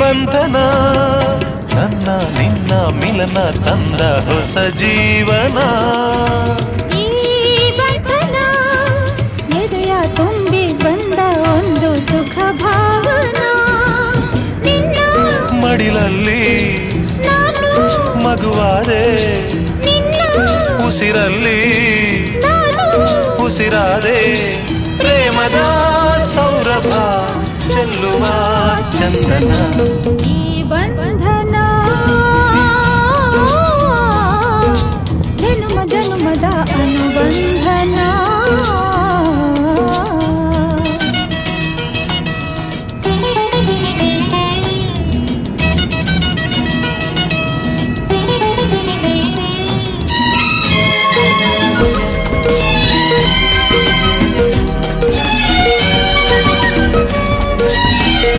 ಬಂಧನ ನನ್ನ ನಿನ್ನ ಮಿಲನ ತಂದ ಹೊಸ ಜೀವನ. ಈ ಬಂಧನ ಎದೆಯ ತುಂಬಿ ಬಂದ ಒಂದು ಸುಖ ಭಾವನಾ. ನಿನ್ನ ಮಡಿಲಲ್ಲಿ ನಾನು ಮಗುವಾದೆ, ನಿನ್ನ ಉಸಿರಲ್ಲಿ ನಾನು ಉಸಿರಾದೆ. ಪ್ರೇಮದ ಸೌರಭ ಚೆಲ್ಲುವ ಚಂದನ. ಈ ಬಂಧನ ಜನುಮ ಜನುಮದ ಅನುಬಂಧನ.